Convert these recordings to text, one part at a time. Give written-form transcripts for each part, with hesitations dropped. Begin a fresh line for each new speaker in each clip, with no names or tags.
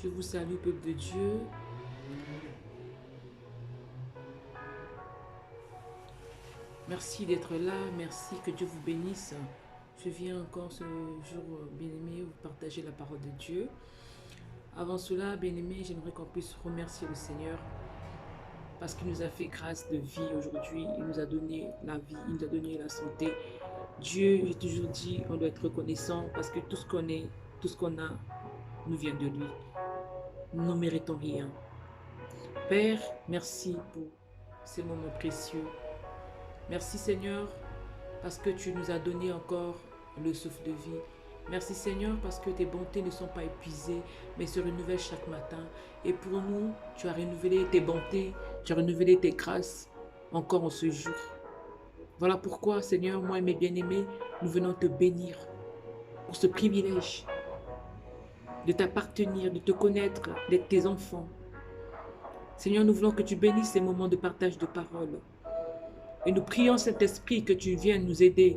Je vous salue, peuple de Dieu. Merci d'être là. Merci que Dieu vous bénisse. Je viens encore ce jour, bien-aimé, vous partager la parole de Dieu. Avant cela, bien-aimé, j'aimerais qu'on puisse remercier le Seigneur parce qu'il nous a fait grâce de vie aujourd'hui. Il nous a donné la vie, il nous a donné la santé. Dieu, j'ai toujours dit, on doit être reconnaissant parce que tout ce qu'on est, tout ce qu'on a, nous vient de lui. Nous ne méritons rien. Père, merci pour ces moments précieux. Merci Seigneur parce que tu nous as donné encore le souffle de vie. Merci Seigneur parce que tes bontés ne sont pas épuisées mais se renouvellent chaque matin. Et pour nous, tu as renouvelé tes bontés, tu as renouvelé tes grâces encore en ce jour. Voilà pourquoi Seigneur, moi et mes bien-aimés, nous venons te bénir pour ce privilège de t'appartenir, de te connaître, d'être tes enfants. Seigneur, nous voulons que tu bénisses ces moments de partage de parole. Et nous prions, Saint-Esprit, que tu viennes nous aider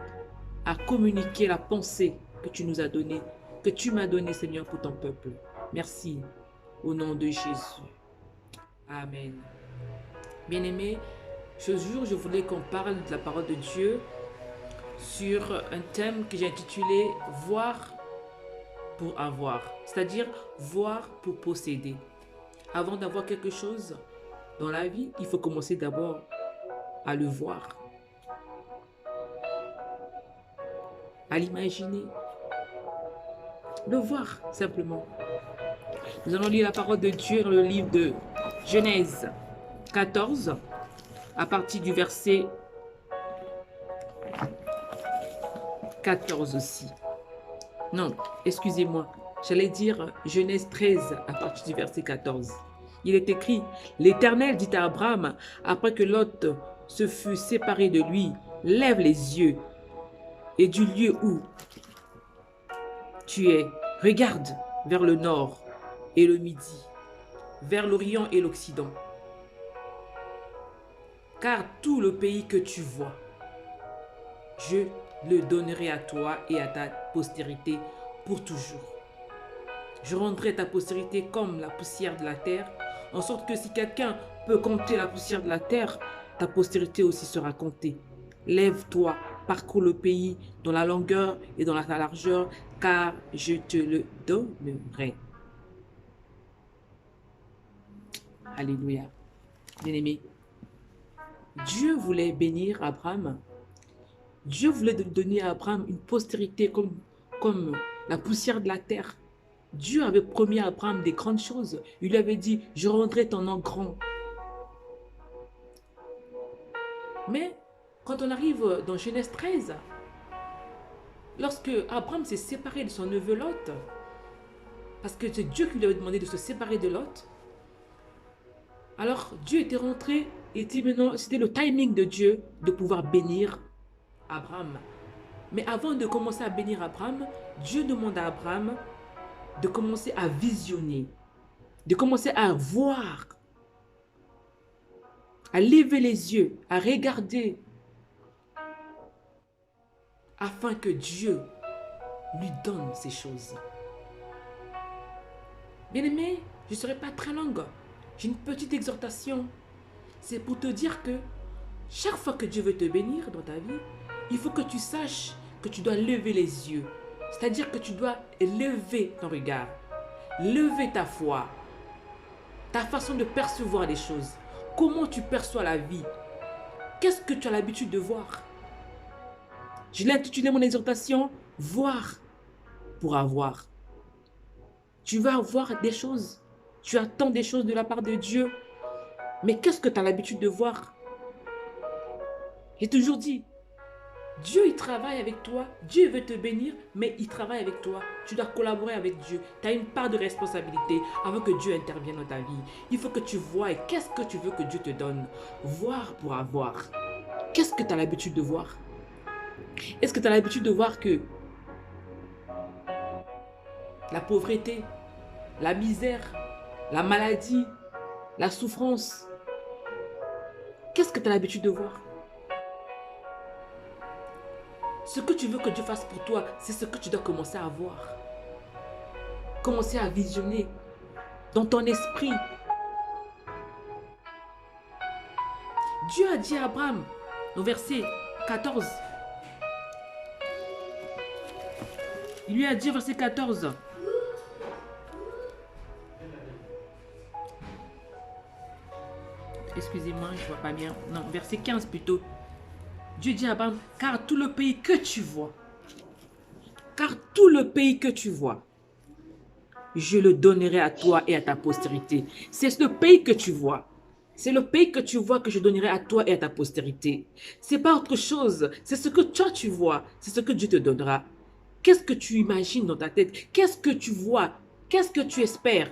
à communiquer la pensée que tu nous as donnée, que tu m'as donnée, Seigneur, pour ton peuple. Merci, au nom de Jésus. Amen. Bien-aimés, ce jour, je voulais qu'on parle de la parole de Dieu sur un thème que j'ai intitulé « Voir pour avoir », c'est-à-dire voir pour posséder. Avant d'avoir quelque chose dans la vie, il faut commencer d'abord à le voir, à l'imaginer, le voir simplement. Nous allons lire la parole de Dieu dans le livre de Genèse 14, à partir du verset 14 aussi. Non, excusez-moi, j'allais dire Genèse 13, à partir du verset 14. Il est écrit, « L'Éternel dit à Abraham, après que Lot se fut séparé de lui, lève les yeux et du lieu où tu es, regarde vers le nord et le midi, vers l'Orient et l'Occident. Car tout le pays que tu vois, je le donnerai à toi et à ta postérité pour toujours. Je rendrai ta postérité comme la poussière de la terre, en sorte que si quelqu'un peut compter la poussière de la terre, ta postérité aussi sera comptée. Lève-toi, parcours le pays dans la longueur et dans la largeur, car je te le donnerai. » Alléluia. Bien-aimé, Dieu voulait bénir Abraham. Dieu voulait donner à Abraham une postérité comme la poussière de la terre. Dieu avait promis à Abraham des grandes choses. Il lui avait dit, je rendrai ton nom grand. Mais quand on arrive dans Genèse 13, lorsque Abraham s'est séparé de son neveu Lot, parce que c'est Dieu qui lui avait demandé de se séparer de Lot, alors Dieu était rentré et c'était le timing de Dieu de pouvoir bénir Abraham. Mais avant de commencer à bénir Abraham, Dieu demande à Abraham de commencer à visionner, de commencer à voir, à lever les yeux, à regarder, afin que Dieu lui donne ces choses. Bien-aimé, je ne serai pas très longue. J'ai une petite exhortation. C'est pour te dire que chaque fois que Dieu veut te bénir dans ta vie, il faut que tu saches que tu dois lever les yeux. C'est-à-dire que tu dois lever ton regard, lever ta foi, ta façon de percevoir les choses. Comment tu perçois la vie? Qu'est-ce que tu as l'habitude de voir? Je l'ai intitulé mon exhortation, « Voir pour avoir ». Tu vas voir des choses, tu attends des choses de la part de Dieu, mais qu'est-ce que tu as l'habitude de voir? J'ai toujours dit, Dieu, il travaille avec toi. Dieu veut te bénir, mais il travaille avec toi. Tu dois collaborer avec Dieu. Tu as une part de responsabilité avant que Dieu intervienne dans ta vie. Il faut que tu vois qu'est-ce que tu veux que Dieu te donne. Voir pour avoir. Qu'est-ce que tu as l'habitude de voir? Est-ce que tu as l'habitude de voir que la pauvreté, la misère, la maladie, la souffrance, qu'est-ce que tu as l'habitude de voir? Ce que tu veux que Dieu fasse pour toi, c'est ce que tu dois commencer à voir. Commencer à visionner. dans ton esprit. Dieu a dit à Abraham, au verset 14, il lui a dit au verset 14, excusez-moi, je ne vois pas bien, non, verset 15 plutôt. Dieu dit à Abraham, car tout le pays que tu vois, je le donnerai à toi et à ta postérité. C'est le pays que tu vois. C'est le pays que tu vois que je donnerai à toi et à ta postérité. C'est pas autre chose. C'est ce que toi tu vois. C'est ce que Dieu te donnera. Qu'est-ce que tu imagines dans ta tête? Qu'est-ce que tu vois? Qu'est-ce que tu espères?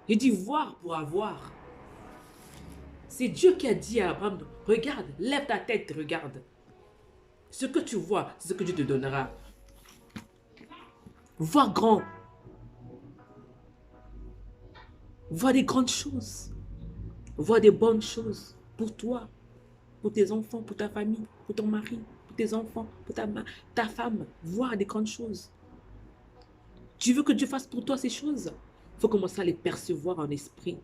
J'ai dit voir pour avoir. C'est Dieu qui a dit à Abraham, regarde, lève ta tête, regarde. Ce que tu vois, c'est ce que Dieu te donnera. Vois grand. Vois des grandes choses. Vois des bonnes choses pour toi, pour tes enfants, pour ta famille, pour ton mari, pour tes enfants, pour ta femme. Vois des grandes choses. Tu veux que Dieu fasse pour toi ces choses? Il faut commencer à les percevoir en esprit.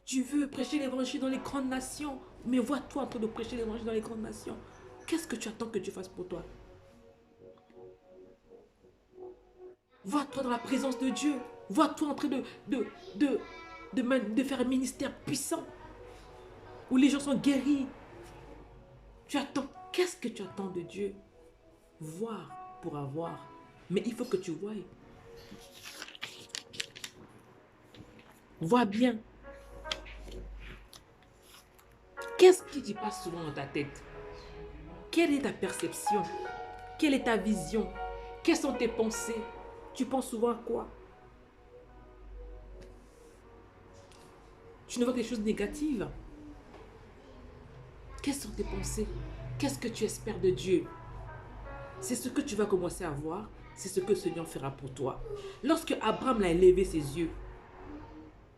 Tu veux prêcher l'évangile dans les grandes nations, mais vois-toi en train de prêcher l'évangile dans les grandes nations. Qu'est-ce que tu attends que Dieu fasse pour toi? Vois-toi dans la présence de Dieu. Vois-toi en train de faire un ministère puissant où les gens sont guéris. Tu attends. Qu'est-ce que tu attends de Dieu? Voir pour avoir. Mais il faut que tu voies. Vois bien. Qu'est-ce qui te passe souvent dans ta tête? Quelle est ta perception? Quelle est ta vision? Quelles sont tes pensées? Tu penses souvent à quoi? Tu ne vois que des choses négatives? Quelles sont tes pensées? Qu'est-ce que tu espères de Dieu? C'est ce que tu vas commencer à voir. C'est ce que le Seigneur fera pour toi. Lorsque Abraham a élevé ses yeux,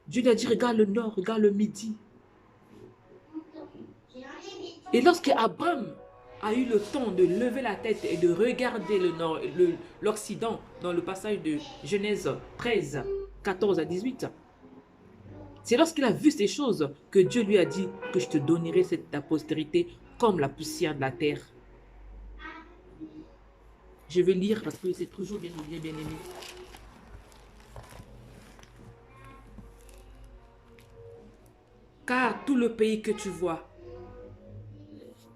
Dieu lui a dit, regarde le nord, regarde le midi. Et lorsque Abraham a eu le temps de lever la tête et de regarder le nord, l'Occident, dans le passage de Genèse 13, 14 à 18, c'est lorsqu'il a vu ces choses que Dieu lui a dit que je te donnerai ta postérité comme la poussière de la terre. Je vais lire parce que c'est toujours bien aimé. Car tout le pays que tu vois,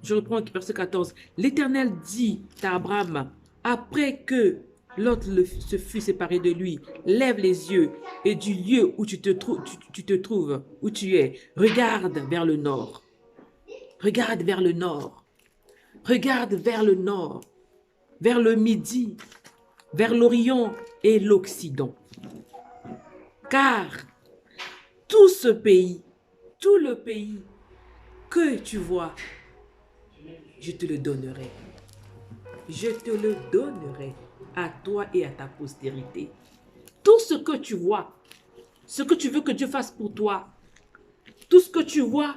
je reprends verset 14, l'Éternel dit à Abraham, après que Lot se fut séparé de lui, lève les yeux et du lieu où tu te trouves, où tu es, regarde vers le nord. Regarde vers le nord. Regarde vers le nord, vers le midi, vers l'Orient et l'Occident. Car tout ce pays, tout le pays que tu vois, je te le donnerai. Je te le donnerai à toi et à ta postérité. Tout ce que tu vois, ce que tu veux que Dieu fasse pour toi, tout ce que tu vois,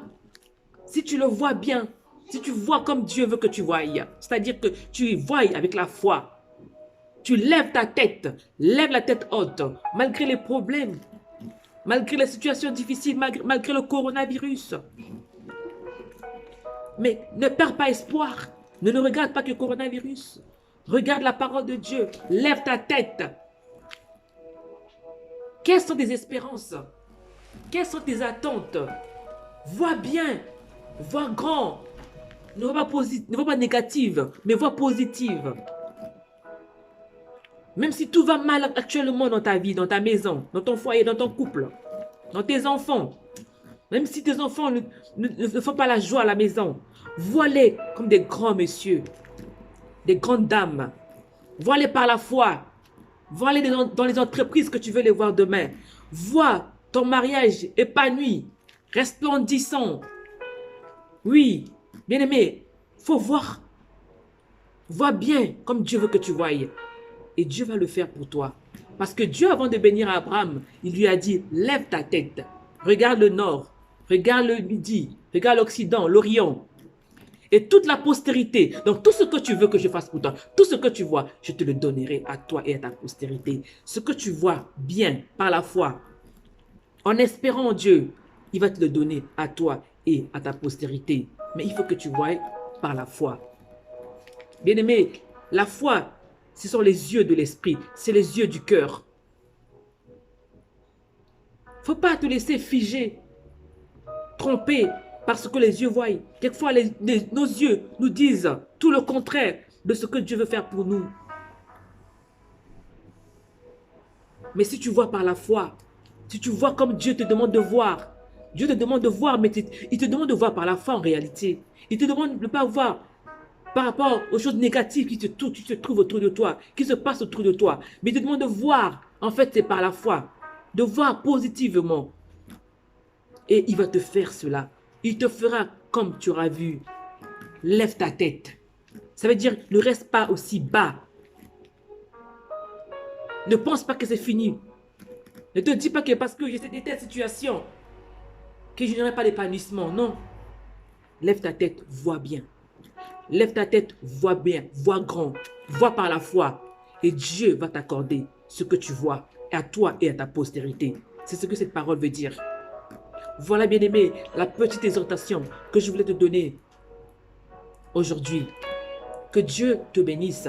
si tu le vois bien, si tu vois comme Dieu veut que tu voyes, c'est-à-dire que tu y vois avec la foi, tu lèves ta tête, lève la tête haute, malgré les problèmes, malgré les situations difficiles, malgré le coronavirus. Mais ne perds pas espoir. Ne regarde pas que le coronavirus. Regarde la parole de Dieu. Lève ta tête. Quelles sont tes espérances? Quelles sont tes attentes? Vois bien. Vois grand. Ne vois pas négative, mais vois positive. Même si tout va mal actuellement dans ta vie, dans ta maison, dans ton foyer, dans ton couple, dans tes enfants, même si tes enfants ne font pas la joie à la maison, vois-les comme des grands messieurs, des grandes dames. Vois-les par la foi. Vois-les dans les entreprises que tu veux les voir demain. Vois ton mariage épanoui, resplendissant. Oui, bien-aimé, il faut voir. Vois bien comme Dieu veut que tu voyes. Et Dieu va le faire pour toi. Parce que Dieu, avant de bénir Abraham, il lui a dit, lève ta tête. Regarde le nord. Regarde le midi. Regarde l'Occident, l'Orient. et toute la postérité. Donc tout ce que tu veux que je fasse pour toi, tout ce que tu vois, je te le donnerai à toi et à ta postérité. Ce que tu vois bien par la foi, en espérant en Dieu, il va te le donner à toi et à ta postérité. Mais il faut que tu voies par la foi. Bien-aimé, la foi, ce sont les yeux de l'esprit, c'est les yeux du cœur. Il ne faut pas te laisser figer, tromper par ce que les yeux voient. Quelquefois, nos yeux nous disent tout le contraire de ce que Dieu veut faire pour nous. Mais si tu vois par la foi, si tu vois comme Dieu te demande de voir, Dieu te demande de voir, mais il te demande de voir par la foi en réalité. Il te demande de ne pas voir par rapport aux choses négatives qui se trouvent autour de toi, qui se passent autour de toi. Mais il te demande de voir, en fait, c'est par la foi, de voir positivement. Et il va te faire cela. Il te fera comme tu auras vu. Lève ta tête. Ça veut dire, ne reste pas aussi bas. Ne pense pas que c'est fini. Ne te dis pas que parce que j'ai cette situation, que je n'aurai pas d'épanouissement. Non. Lève ta tête, vois bien. Lève ta tête, vois bien, vois grand, vois par la foi. Et Dieu va t'accorder ce que tu vois à toi et à ta postérité. C'est ce que cette parole veut dire. Voilà, bien-aimé, la petite exhortation que je voulais te donner aujourd'hui. Que Dieu te bénisse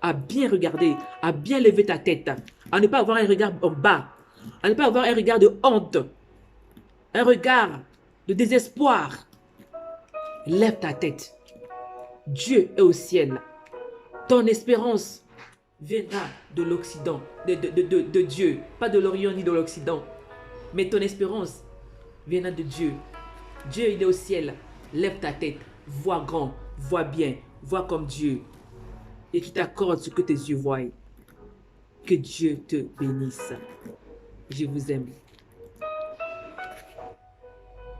à bien regarder, à bien lever ta tête, à ne pas avoir un regard en bas, à ne pas avoir un regard de honte, un regard de désespoir. Lève ta tête. Dieu est au ciel. Ton espérance viendra de l'Occident, de Dieu. Pas de l'Orient ni de l'Occident. Mais ton espérance viendra de Dieu. Dieu, il est au ciel. Lève ta tête. Vois grand. Vois bien. Vois comme Dieu. Et qu'il t'accorde ce que tes yeux voient. Que Dieu te bénisse. Je vous aime.